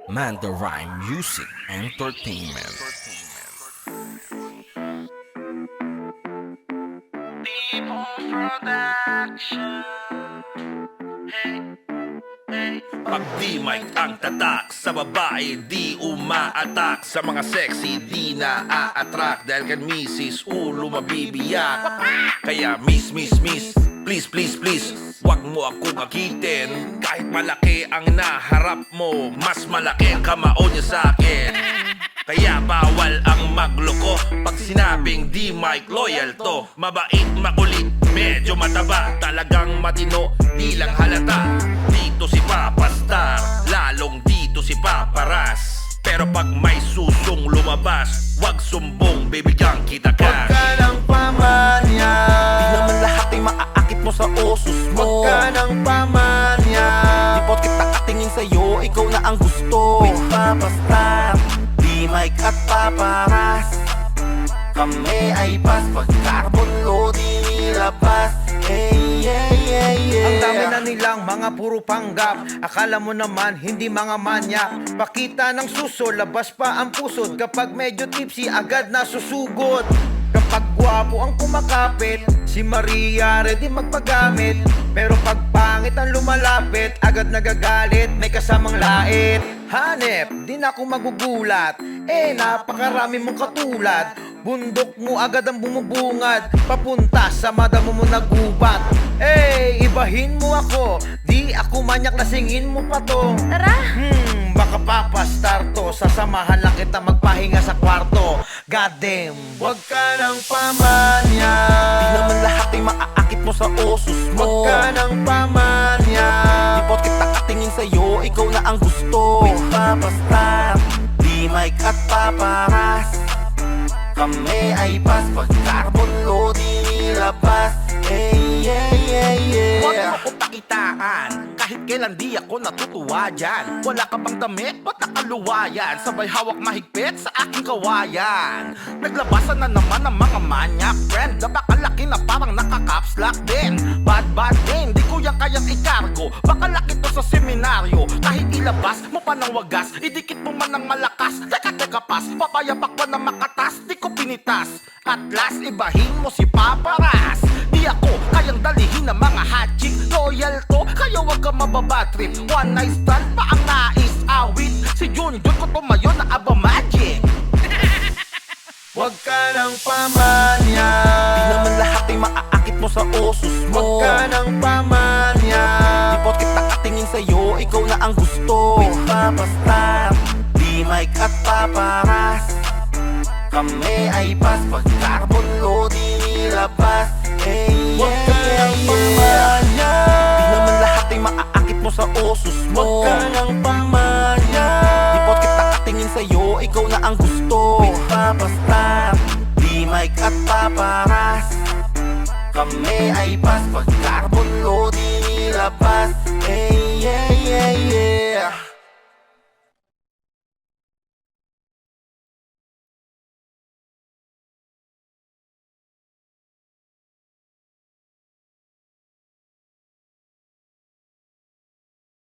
Mandarine Music Entertainment. People Production. Hey, hey. Pag di mic ang tatak sa babae, di umaatak. Sa mga sexy, di na-a-attract. Dahil kan misis, ulo mabibiyak. Kaya miss, please, wag mo akong akitin. Kahit malaki ang naharap mo, mas malaki ang kamao niya sa akin. Kaya bawal ang magloko pag sinabing di mic loyal to. Mabait, makulit, medyo mataba, talagang matino, di lang halata. Dito si Papa Star, lalong dito si Papa Ras. Pero pag may susong lumabas, wag sumbong, bibigyan kita Huwag cash. ka ng pamanya, Di naman lahat ay maaakit mo sa osos huwag mo. ka ng pamanya. Di porket nakatingin sa'yo, ikaw na ang gusto. With Papa Star, di mic at paparas. Kami ay pas, pag carbon load inilabas. Hey, yeah, yeah, yeah. Ang dami na nilang mga puro panggap. Akala mo naman hindi mga manyak. Pakita ng suso, labas pa ang pusod. Kapag medyo tipsy, agad na susugod. Kapag gwapo ang kumakapit, si Maria ready magpagamit. Pero pag pangit ang lumalapit, agad nagagalit, may kasamang lait. Hanep, di na ako magugulat. Napakarami mong katulad. Bundok mo agad ang bumubungad, papunta sa madamo mo nagubat. Ibahin mo ako, di ako manyak, lasingin mo pa to. Tara! Baka papastar to, sasamahan lang kita magpahinga sa kwarto. Goddamn, wag ka ng pamanya. Di naman lahat ay maaakit mo sa osos mo. Wag ka ng pamanya. Di porket nakatingin sa'yo, ikaw na ang gusto. With Papa Star, di mic at paparas. Kami ay pas, pag carbon load inilabas. Hey, yeah, yeah, yeah. Huwag mo ko pakitaan, kahit kailan di ako natutuwa dyan. Wala ka bang damit, ba't nakaluwayan? Sabay hawak mahigpit sa aking kawayan. Naglabasan na naman ang mga manyak friend, napakalaki na parang naka-capslock din. Bad din, di ko yan kayang ikargo. Baka laki to sa seminaryo, kahit ilabas mo pa ng wagas, idikit mo man ng malakas. Teka pas, papayapak pa na makatas, di ko pinitas. At last, ibahin mo si Papa Ras. Di ako kayang dalihin ng mga hot chick. Loyal to, kaya wag ka mababatrip. One night stand pa ang nais awit. Si Junjun ko tumayo na aba magic. Wag ka ng pamanya. Di naman lahat ay maaakit mo sa osos Wag mo. ka ng pamanya. Di porket nakatingin sa'yo, ikaw na ang gusto. With Papa Star, di mic at paparas. Kami ay pas, pag carbon load inilabas. Hey, Wag yeah, ka yeah, ng yeah. pamanya. Di naman lahat ay maaakit mo sa osos mo. Wag ka ng pamanya. Di porket nakatingin sa'yo, ikaw na ang gusto. With Papa Star, di mic at paparas. Kami ay pas, pag carbon load inilabas. Hey, yeah, yeah, yeah.